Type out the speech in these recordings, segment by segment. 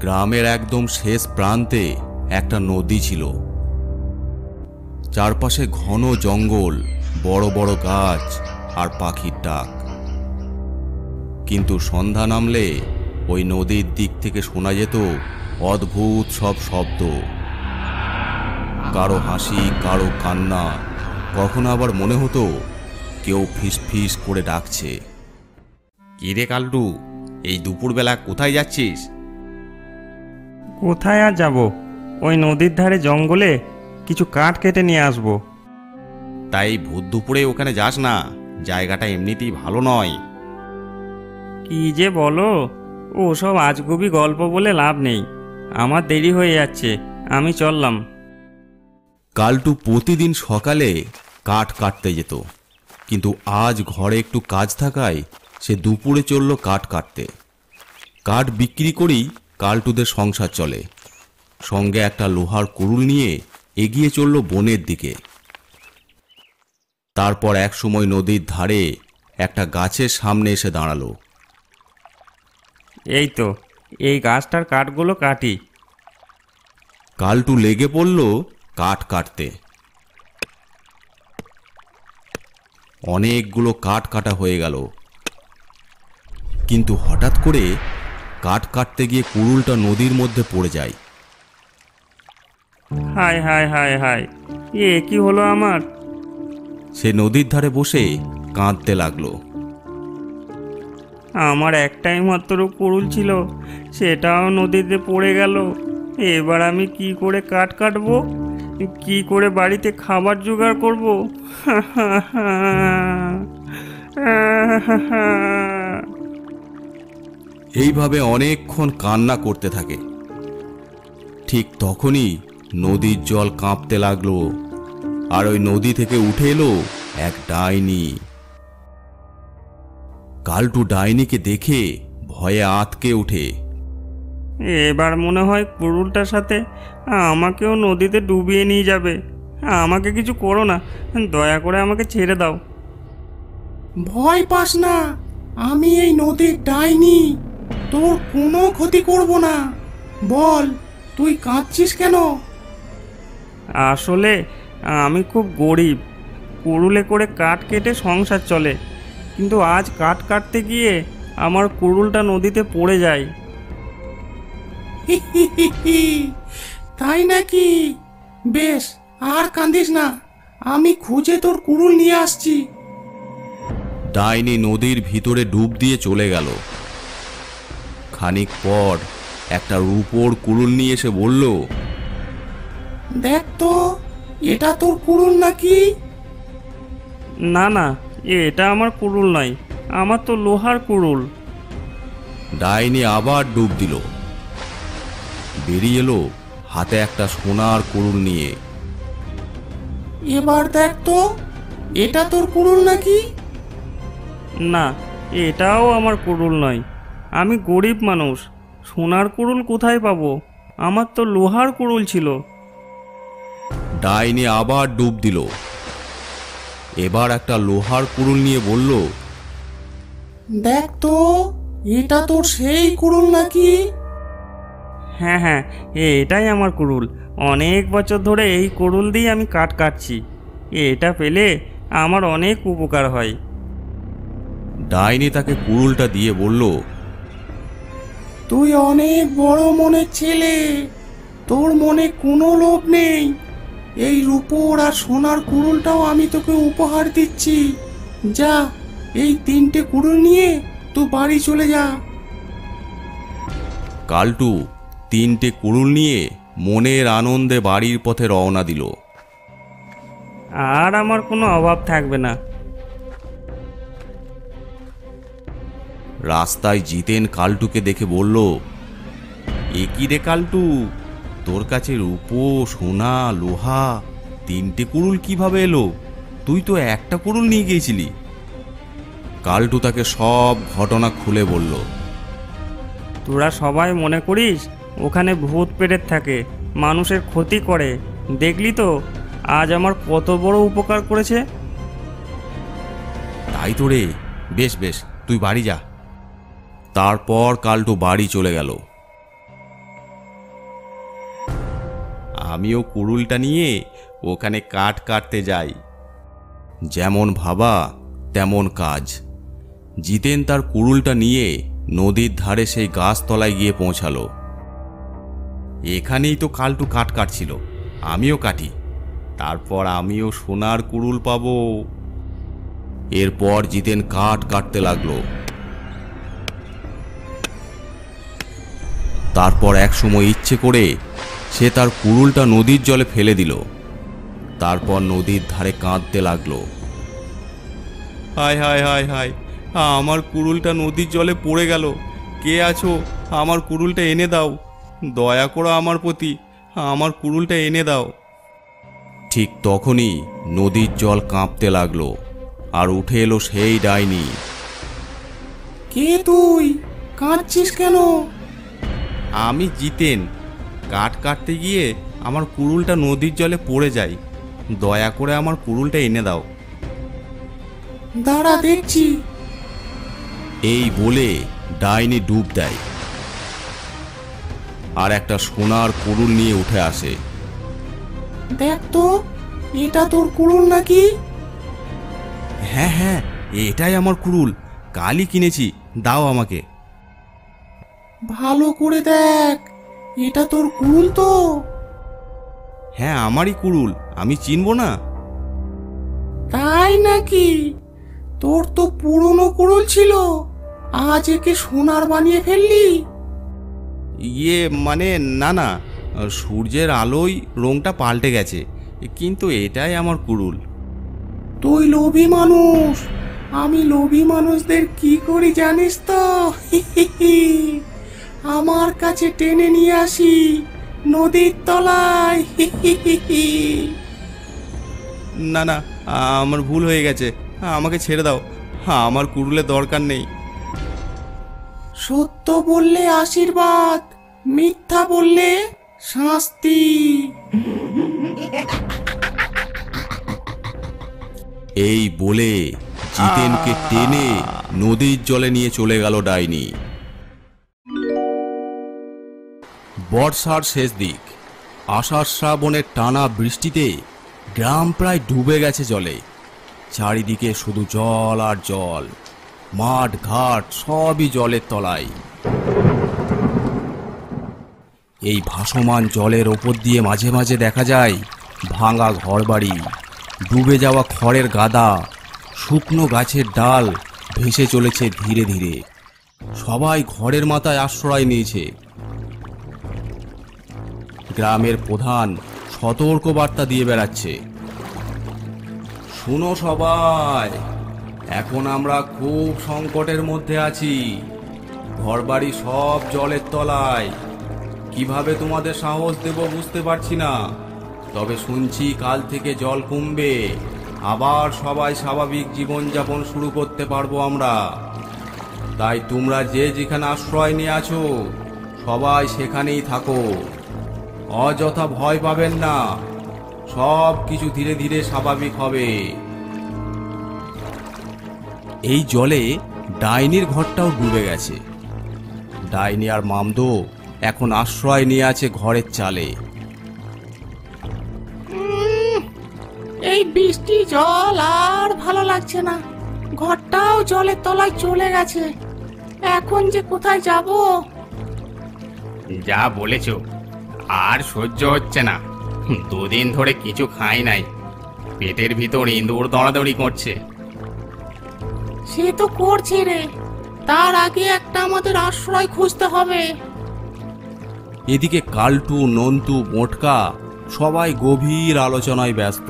গ্রামের একদম শেষ প্রান্তে একটা নদী ছিল। চারপাশে ঘন জঙ্গল, বড় বড় গাছ আর পাখির ডাক। কিন্তু সন্ধ্যা নামলে ওই নদীর দিক থেকে শোনা যেত অদ্ভুত সব শব্দ, কারো হাসি, কারো কান্না, কখনো আবার মনে হতো কেউ ফিস ফিস করে ডাকছে। কি রে কালটু, এই দুপুরবেলা কোথায় যাচ্ছিস? কোথায় আর যাব, ওই নদীর ধারে জঙ্গলে কিছু কাঠ কেটে নিয়ে আসবো। তাই ভূত দুপুরে ওখানে যাস না, জায়গাটা এমনিতেই ভালো নয়। কি যে বলো, ওসব আজগুবি গল্প বলে লাভ নেই। আমার দেরি হয়ে যাচ্ছে, আমি চললাম। কালটু প্রতিদিন সকালে কাঠ কাটতে যেত, কিন্তু আজ ঘরে একটু কাজ থাকায় সে দুপুরে চলল কাঠ কাটতে। কাঠ বিক্রি করেই কালটুদের সংসার চলে। সঙ্গে একটা লোহার কুড়ুল নিয়ে এগিয়ে চলল বনের দিকে। তারপর এক সময় নদীর ধারে একটা গাছের সামনে এসে দাঁড়ালো। এই তো, এই গাছটার কাঠগুলো কাটি। কালটু লেগে পড়ল কাঠ কাটতে। অনেকগুলো কাঠ কাটা হয়ে গেল, কিন্তু হঠাৎ করে কাঠ কাটতে গিয়ে কুড়ুলটা নদীর মধ্যে পড়ে যায়। হায় হায় হায় হায়, এ কি হলো আমার? সে নদীর ধারে বসে কাঁদতে লাগলো। আমার একটাই মাত্র কুড়ুল ছিল, সেটাও নদীতে পড়ে গেল। এবার আমি কি করে কাঠ কাটবো, কি করে বাড়িতে খাবার জোগাড় করব? এইভাবে অনেকক্ষণ কান্না করতে থাকে। ঠিক তখনই নদীর জল কাঁপতে লাগলো, আর ওই নদী থেকে উঠে এলো এক ডাইনি। কালটু ডাইনিকে দেখে ভয়ে আঁতকে ওঠে। এবার মনে হয় কুড়ুলটার সাথে আমাকেও নদীতে ডুবিয়ে নিয়ে যাবে। আমাকে কিছু করো না, দয়া করে আমাকে ছেড়ে দাও। ভয় পাস না, আমি এই নদীর ডাইনি, তোর কোনো ক্ষতি করব না। বল, তুই কাঁদছিস কেন? আসলে আমি খুব গরিব, কুড়ুলে করে কাঠ কেটে সংসার চলে, কিন্তু আজ কাঠ কাটতে গিয়ে আমার কুড়ুলটা নদীতে পড়ে যায়। তাই নাকি? বেশ, আর কাঁদিস না, আমি খুঁজে তোর কুড়ুল নিয়ে আসছি। ডাইনি নদীর ভিতরে ডুব দিয়ে চলে গেল। খানিক পর একটা রূপোর কুড়ুল নিয়ে এসে বলল, দেখ তো, এটা তোর কুড়ুল নাকি? না না, এটা আমার কুড়ুল নয়, আমার তো লোহার কুড়ুল। ডাইনি আবার ডুব দিল। বেরিয়ে এলো হাতে একটা সোনার কুড়ুল নিয়ে। এবার দেখ তো, এটা তোর কুড়ুল নাকি? না, এটাও আমার কুড়ুল নয়, আমি গরিব মানুষ, সোনার কুড়ুল কোথায় পাবো? আমার তো লোহার কুড়ুল ছিল। ডাইনি আবার ডুব দিল। এবার একটা লোহার কুড়ুল নিয়ে বলল, দেখ তো, এটা তোর সেই কুড়ুল নাকি? হ্যাঁ হ্যাঁ, এটাই আমার কুড়ুল। অনেক বছর ধরে এই কুড়ুল দিয়ে আমি কাঠ কাটছি, এটা পেলে আমার অনেক উপকার হয়। ডাইনি তাকে কুড়ুলটা দিয়ে বলল, তুই অনেক বড় মনের ছেলে, তোর মনে কোনো লোভ নেই। এই রূপোর আর সোনার কুড়ুলটাও আমি তোকে উপহার দিচ্ছি। যা, এই 3টে কুড়ুল নিয়ে তুই বাড়ি চলে যা। কালটু 3টে কুড়ুল নিয়ে মনের আনন্দে বাড়ির পথে রওনা দিল। আর আমার কোনো অভাব থাকবে না। রাস্তায় জিতেন কালটুকে দেখে বলল, এ কি রে কালটু, তোর কাছে রূপো, সোনা, লোহা 3টে কুড়ুল কিভাবে এলো? তুই তো একটা কুড়ুল নিয়ে গিয়েছিলি। কালটু তাকে সব ঘটনা খুলে বলল। তোরা সবাই মনে করিস ওখানে ভূত প্রেত থাকে, মানুষের ক্ষতি করে। দেখলি তো আজ আমার কত বড় উপকার করেছে। তাই তো রে, বেশ বেশ, তুই বাড়ি যা। তারপর কালটু বাড়ি চলে গেল। আমিও কুড়ুলটা নিয়ে ওখানে কাঠ কাটতে যাই। যেমন ভাবা তেমন কাজ। জিতেন তার কুড়ুলটা নিয়ে নদীর ধারে সেই গাছতলায় গিয়ে পৌঁছালো। এখানেই তো কালটু কাঠ কাটছিল, আমিও কাটি, তারপর আমিও সোনার কুড়ুল পাবো। এরপর জিতেন কাঠ কাটতে লাগলো। তারপর এক সময় ইচ্ছে করে সে তার কুড়ুলটা নদীর জলে ফেলে দিল। তারপর নদীর ধারে কাঁদতে লাগলো। হায় হায় হায় হায়, আমার কুড়ুলটা নদীর জলে পড়ে গেল। কে আছো, আমার কুড়ুলটা এনে দাও, দয়া করো আমার প্রতি, আমার কুড়ুলটা এনে দাও। ঠিক তখনই নদীর জল কাঁপতে লাগলো, আর উঠে এলো সেই ডাইনি। কে তুই? কাঁদছিস কেন? আমি জিতেন, কাঠ কাটতে গিয়ে আমার কুড়ুলটা নদীর জলে পড়ে যায়, দয়া করে আমার কুড়ুলটা এনে দাও। দাঁড়া দেখছি। এই বলে ডাইনি ডুব দেয় আর একটা সোনার কুড়ুল নিয়ে উঠে আসে। দেখ তো, এটা তোর কুড়ুল নাকি? হ্যাঁ হ্যাঁ, এটাই আমার কুড়ুল, কালই কিনেছি, দাও আমাকে। ভালো করে দেখ, এটা তোর কুড়ুল তো? হ্যাঁ, আমারই কুড়ুল, আমি চিনব না? তাই নাকি? তোর তো পুরনো কুড়ুল ছিল, আজ একে সোনার বানিয়ে ফেললি? ইয়ে মানে না না, সূর্যের আলোয় রংটা পাল্টে গেছে, কিন্তু এটাই আমার কুড়ুল। তুই লোভী মানুষ। আমি লোভী মানুষদের কি করি জানিস তো? আমার কাছে টেনে নিয়ে আসি নদীর তলায়। না না, আমার ভুল হয়ে গেছে, আমাকে ছেড়ে দাও, আমার কুড়ুলের দরকার নেই। সত্য বললে আশীর্বাদ, মিথ্যা বললে শাস্তি। এই বলে জিতেনকে টেনে নদীর জলে নিয়ে চলে গেল ডাইনি। বর্ষার শেষ দিক, আষাঢ় শ্রাবণের টানা বৃষ্টিতে গ্রাম প্রায় ডুবে গেছে জলে। চারিদিকে শুধু জল আর জল, মাঠ ঘাট সবই জলের তলায়। এই ভাসমান জলের ওপর দিয়ে মাঝে মাঝে দেখা যায় ভাঙা ঘরবাড়ি, ডুবে যাওয়া খড়ের গাদা, শুকনো গাছের ডাল ভেসে চলেছে ধীরে ধীরে। সবাই ঘরের মাথায় আশ্রয় নিয়েছে। গ্রামের প্রধান সতর্ক বার্তা দিয়ে বেড়াচ্ছে, শুনো সবাই, এখন আমরা খুব সংকটের মধ্যে আছি, ঘরবাড়ি সব জলের তলায়। কিভাবে তোমাদের সাহস দেব বুঝতে পারছি না, তবে শুনছি কাল থেকে জল কমবে, আবার সবাই স্বাভাবিক জীবনযাপন শুরু করতে পারবো আমরা। তাই তোমরা যে যেখানে আশ্রয় নিয়ে আছো সবাই সেখানেই থাকো, অযথা ভয় পাবেন না, সব কিছু ধীরে ধীরে স্বাভাবিক হবে। এই জলে ডাইনির ঘরটাও ডুবে গেছে। ডাইনি আর মামদো এখন আশ্রয় নিয়ে আছে ঘরের চালে। এই বৃষ্টি জল আর ভালো লাগছে না, ঘরটাও জলের তলায় চলে গেছে। এখন যে কোথায় যাব? যা বলেছ, আর সহ্য হচ্ছে না। দুদিন ধরে কিছু খাই নাই, পেটের ভিতর ইঁদুর দৌড়াদৌড়ি করছে। সে তো করছে রে, তার আগে একটা আমাদের আশ্রয় খুঁজতে হবে। এদিকে কালটু, নন্তু, মোটকা সবাই গভীর আলোচনায় ব্যস্ত।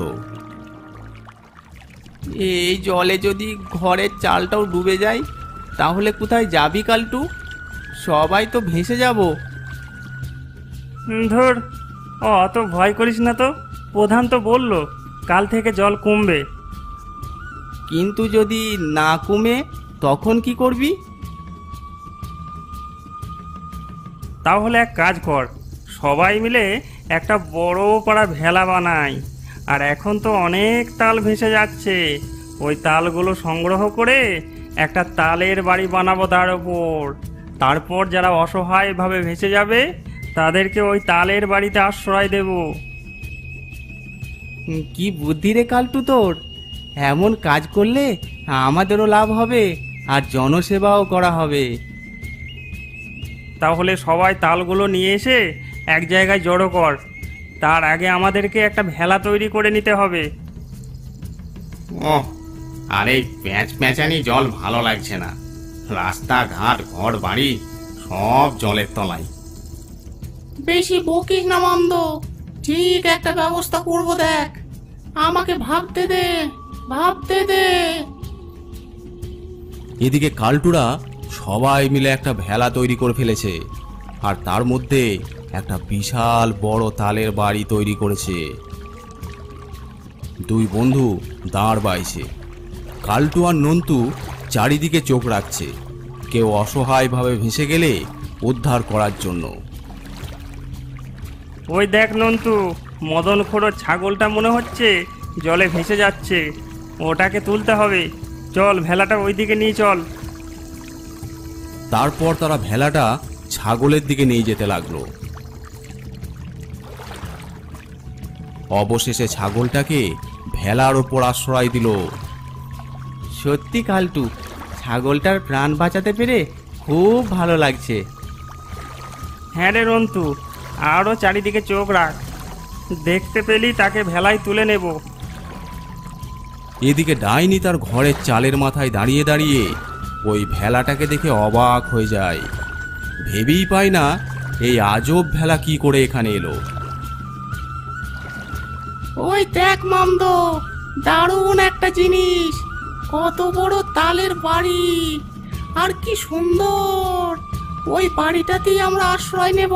এই জলে যদি ঘরের চালটাও ডুবে যায় তাহলে কোথায় যাবি কালটু? সবাই তো ভেসে যাব। ধর, অত ভয় করিস না তো, প্রধান তো বলল কাল থেকে জল কমবে। কিন্তু যদি না কমে তখন কি করবি? তাহলে এক কাজ কর, সবাই মিলে একটা বড় পাড়া ভেলা বানাই। আর এখন তো অনেক তাল ভেসে যাচ্ছে, ওই তালগুলো সংগ্রহ করে একটা তালের বাড়ি বানাবো তার ওপর। তারপর যারা অসহায়ভাবে ভেসে যাবে তাদেরকে ওই তালের বাড়িতে আশ্রয় দেব। কি বুদ্ধি রে কালটু তোর! এমন কাজ করলে আমাদেরও লাভ হবে আর জনসেবাও করা হবে। তাহলে সবাই তালগুলো নিয়ে এসে এক জায়গায় জড়ো কর। তার আগে আমাদেরকে একটা ভেলা তৈরি করে নিতে হবে। ও আর এই প্যাঁচ প্যাঁচানি জল ভালো লাগছে না। রাস্তাঘাট ঘর বাড়ি সব জলের তলায়। বেশি বকিস না মন্দ, ঠিক একটা ব্যবস্থা করব দেখ। আমাকে ভাবতে দে, ভাবতে দে। এদিকে কালটুরা সবাই মিলে একটা ভেলা তৈরি করে ফেলেছে, আর তার মধ্যে একটা বিশাল বড় তালের বাড়ি তৈরি করেছে। দুই বন্ধু দাঁড় বাইছে। কালটু আর নন্তু চারিদিকে চোখ রাখছে, কেউ অসহায়ভাবে ভেসে গেলে উদ্ধার করার জন্য। ওই দেখ নন্তু, মদন খোড়ো ছাগলটা মনে হচ্ছে জলে ভেসে যাচ্ছে। ওটাকে তুলতে হবে। চল, ভেলাটা ওইদিকে নিয়ে চল। তারপর তারা ভেলাটা ছাগলের দিকে নিয়ে যেতে লাগলো। অবশেষে ছাগলটাকে ভেলার ওপর আশ্রয় দিল। সত্যি কালটু, ছাগলটার প্রাণ বাঁচাতে পেরে খুব ভালো লাগছে। হ্যাঁ রে নন্তু, আরও চারিদিকে চোখ রাখ। দেখতে পেলি তাকে ভেলায় তুলে নেব। এদিকে ডাইনি তার ঘরের চালের মাথায় দাঁড়িয়ে দাঁড়িয়ে ওই ভেলাটাকে দেখে অবাক হয়ে যায়। ভেবেই পায় না এই আজব ভেলা কি করে এখানে এলো। ওই দেখ মন্দ, দারুণ একটা জিনিস। কত বড় তালের বাড়ি, আর কি সুন্দর। ওই বাড়িটাতেই আমরা আশ্রয় নেব,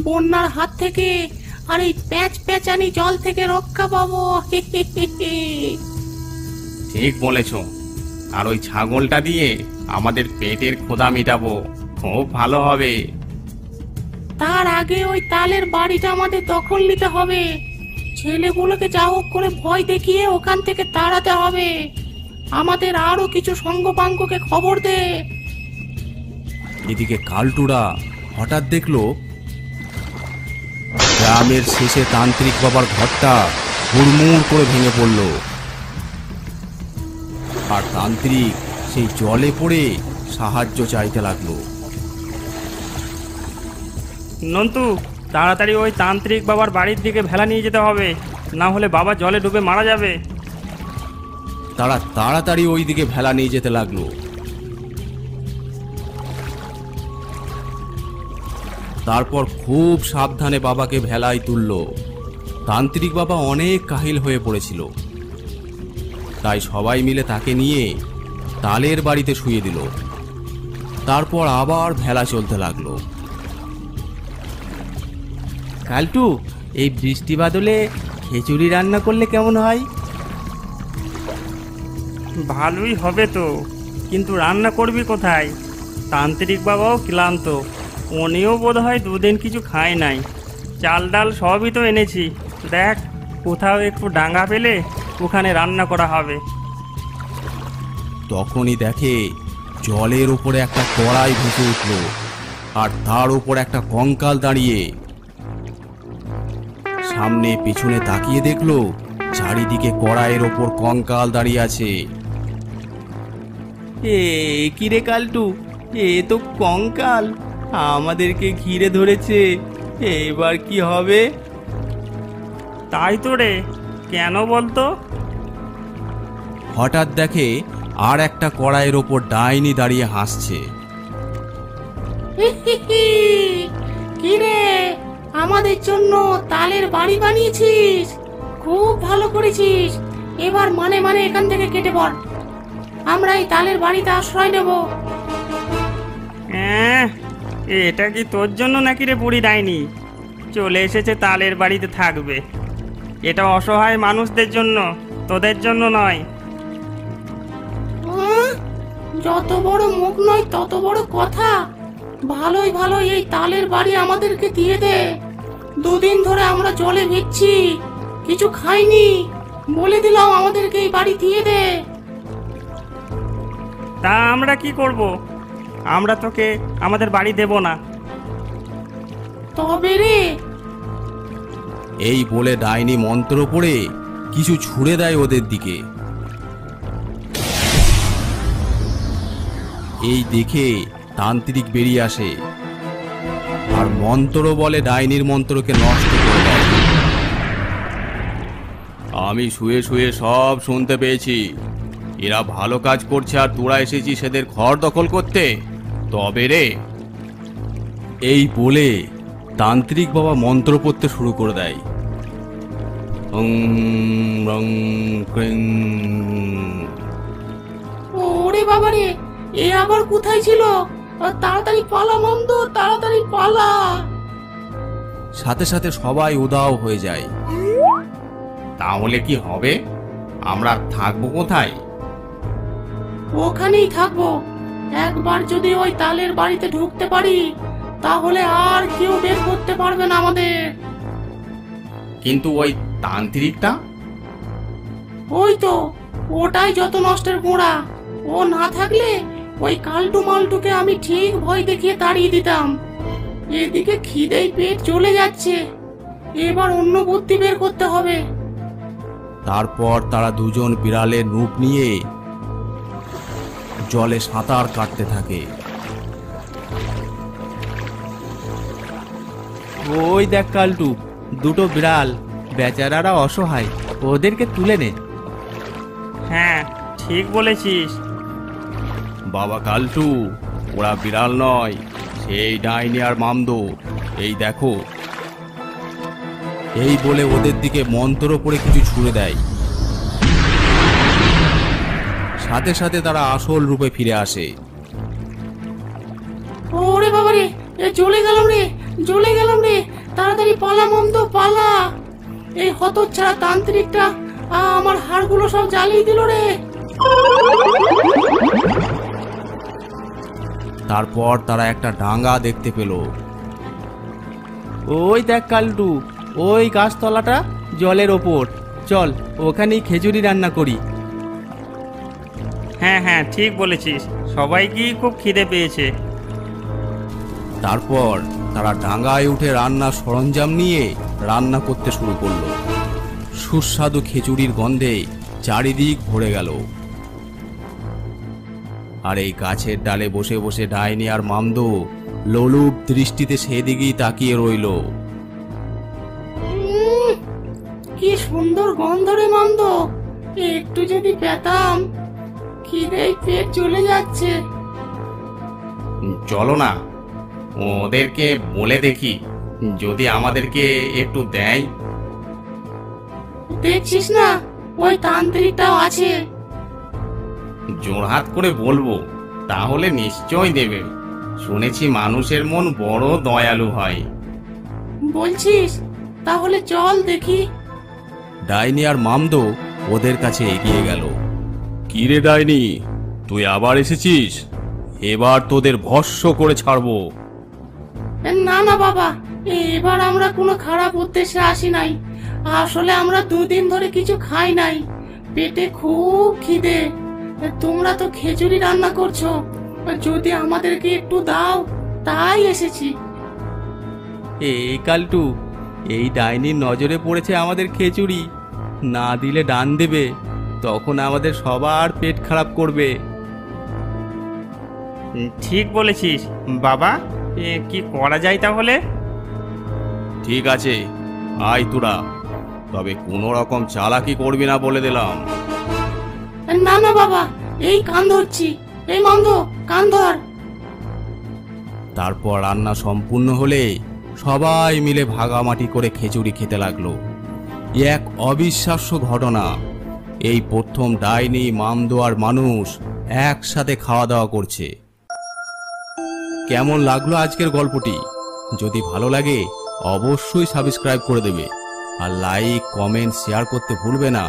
বন্যার হাত থেকে আর এই প্যাঁচ প্যাঁচানি জল থেকে রক্ষা পাবো। ঠিক বলেছ। আর ওই ছাগলটা দিয়ে আমাদের পেটের ক্ষুধা মেটাবো, খুব ভালো হবে। তার আগে ওই তালের বাড়িটা আমাদের দখল নিতে হবে। ছেলেগুলোকে যা হোক করে ভয় দেখিয়ে ওখান থেকে তাড়াতে হবে। আমাদের আরো কিছু সঙ্গপাঙ্গকে খবর দে। এদিকে কালটুরা হঠাৎ দেখলো গ্রামের শেষে তান্ত্রিক বাবার ঘরটা হুড়মুড় করে ভেঙে পড়ল, আর তান্ত্রিক সেই জলে পড়ে সাহায্য চাইতে লাগলো। নন্তু, তাড়াতাড়ি ওই তান্ত্রিক বাবার বাড়ির দিকে ভেলা নিয়ে যেতে হবে, না হলে বাবা জলে ডুবে মারা যাবে। তারা তাড়াতাড়ি ওই দিকে ভেলা নিয়ে যেতে লাগলো। তারপর খুব সাবধানে বাবাকে ভেলায় তুলল। তান্ত্রিক বাবা অনেক কাহিল হয়ে পড়েছিল, তাই সবাই মিলে তাকে নিয়ে তালের বাড়িতে শুয়ে দিল। তারপর আবার ভেলা চলতে লাগলো। কালটু, এই বৃষ্টি বাদলে খিচুড়ি রান্না করলে কেমন হয়? ভালোই হবে তো, কিন্তু রান্না করবি কোথায়? তান্ত্রিক বাবাও ক্লান্ত, উনিও বোধহয় দুদিন কিছু খায় নাই। চাল ডাল সবই তো এনেছি, দেখ কোথাও একটু ডাঙ্গা পেলে ওখানে রান্না করা হবে। তখনই দেখে জলের উপরে একটা কড়াই ভেসে উঠল, আর তার উপর একটা কঙ্কাল দাঁড়িয়ে। সামনে পিছনে তাকিয়ে দেখলো চারিদিকে কড়াইয়ের ওপর কঙ্কাল দাঁড়িয়ে আছে। এ কি রে কালটু, এ তো কঙ্কাল আমাদেরকে ঘিরে ধরেছে। এবার কি হবে? তাই তো রে, কেন বলতো? হঠাৎ দেখে আর একটা কড়াইয়ের ওপর ডাইনি দাঁড়িয়ে হাসছে। কি রে, আমাদের জন্য তালের বাড়ি বানিয়েছিস? খুব ভালো করেছিস। এবার মানে মানে এখান থেকে কেটে পড়। আমরা এই তালের বাড়িতে আশ্রয় নেব। এটা কি তোর জন্য নাকি রে বুড়ি ডাইনি? চলে এসেছে তালের বাড়িতে থাকবে। এটা অসহায় মানুষদের জন্য, তোদের জন্য নয়। যত বড় মুখ নয় তত বড় কথা। ভালোই ভালোই এই তালের বাড়ি আমাদেরকে দিয়ে দে। দুদিন ধরে আমরা জলে ভিজছি, কিছু খাইনি। বলে দিলাম আমাদেরকে এই বাড়ি দিয়ে দে। তা আমরা কি করব? আমরা তোকে আমাদের বাড়ি দেব না। তবে রে, এই বলে ডাইনি মন্ত্র পড়ে কিছু ছুঁড়ে দেয় ওদের দিকে। এই দেখে তান্ত্রিক বেরিয়ে আসে আর মন্ত্র বলে ডাইনির মন্ত্রকে নষ্ট করে দেয়। আমি শুয়ে শুয়ে সব শুনতে পেয়েছি। এরা ভালো কাজ করছে আর তোরা এসেছিস এদের ঘর দখল করতে। তবে রে, এই বলে তান্ত্রিক বাবা মন্ত্র পড়তে শুরু করে দেয়। ওং রং ক্রিং। ওরে বাবা রে, এ আবার কোথায় ছিল? তাড়াতাড়ি পালা মন্দ, তাড়াতাড়ি পালা। সাথে সাথে সবাই উদাও হয়ে যায়। তাহলে কি হবে? আমরা থাকবো কোথায়? ওখানেই থাকবো। একবার যদি ওই তালের বাড়িতে ঢুকতে পারি তাহলে আর কেউ বের করতে পারবে না আমাদের। কিন্তু ওই তান্ত্রিকটা? ওই তো, ওটাই যত নষ্টের গোড়া। ও না থাকলে ওই কালটু মালটুকে আমি ঠিক ভয় দেখিয়ে তাড়িয়ে দিতাম। এদিকে খিদেই পেট চলে যাচ্ছে, এবার অন্য বুদ্ধি বের করতে হবে। তারপর তারা দুজন বিড়ালের রূপ নিয়ে জলে সাঁতার কাটতে থাকে। ওই দেখ কালটু, দুটো বিড়াল, বেচারারা অসহায়, ওদেরকে তুলে নে। হ্যাঁ, ঠিক বলেছিস। বাবা কালটু, ওরা বিড়াল নয়, সেই ডাইনি আর মামদো। এই দেখো। এই বলে ওদের দিকে মন্ত্র পড়ে কিছু ছুঁড়ে দেয়। সাথে সাথে তারা আসল রূপে ফিরে আসে। ওরে বাবা রে, এ জ্বলে গেলাম রে, জ্বলে গেলাম রে। তাড়াতাড়ি পালা মন্দ, পালা। এই হতচ্ছাড়া তান্ত্রিকটা আমার হাড়গুলো সব জ্বালিয়ে দিল রে। তারপর তারা একটা ডাঙ্গা দেখতে পেল। ওই দেখ কালটু, ওই গাছতলাটা জলের ওপর। চল, ওখানেই খিচুড়ি রান্না করি। হ্যাঁ হ্যাঁ, ঠিক বলেছিস। সবাইকেই খুব খিদে পেয়েছে। তারপর তারা ডাঙ্গায় উঠে রান্নার সরঞ্জাম নিয়ে রান্না করতে শুরু করলো। সুস্বাদু খিচুড়ির গন্ধে চারিদিক ভরে গেল। আর এই গাছের ডালে বসে বসে ডাইনি আর মামদো লোলুপ দৃষ্টিতে সেদিকেই তাকিয়ে রইল। কি সুন্দর গন্ধ রে মন্দ, একটু যদি পেতাম। খিদেই পেট চলে যাচ্ছে। চলো না, ওদেরকে বলে দেখি যদি আমাদেরকে একটু দেয়। দেখছিস না, ওই তান্ত্রিকটাও আছে। জোড়হাত করে বলবো, তাহলে নিশ্চয় দেবে। শুনেছি মানুষের মন বড় দয়ালু হয়। বলছিস? তাহলে চল দেখি। ডাইনি আর মামদো ওদের কাছে এগিয়ে গেল। কি রে ডাইনি, তুই আবার এসেছিস? এবার তোদের ভস্ম করে ছাড়বো। না না বাবা, এবার আমরা কোনো খারাপ উদ্দেশ্যে আসি নাই। আসলে আমরা দুদিন ধরে কিছু খাই নাই, পেটে খুব খিদে। তোমরা তো খিচুড়ি রান্না করছো, যদি আমাদেরকে একটু দাও, তাই এসেছি। এই কালটু, এই ডাইনির নজরে পড়েছে আমাদের খিচুড়ি। না দিলে ডান দেবে, তখন আমাদের সবার পেট খারাপ করবে। ঠিক বলেছিস বাবা। কি করা যায় তাহলে? ঠিক আছে, আয় তোরা, তবে কোনো রকম চালাকি করবি না বলে দিলাম। না না বাবা, এই কান ধরছি। এই মন্দ, কান ধর। তারপর রান্না সম্পূর্ণ হলে সবাই মিলে ভাগামাটি করে খিচুড়ি খেতে লাগলো। এক অবিশ্বাস্য ঘটনা। এই প্রথম ডাইনি, মামদো আর মানুষ একসাথে খাওয়া দাওয়া করছে। কেমন লাগলো আজকের গল্পটি? যদি ভালো লাগে অবশ্যই সাবস্ক্রাইব করে দেবে আর লাইক, কমেন্ট, শেয়ার করতে ভুলবে না।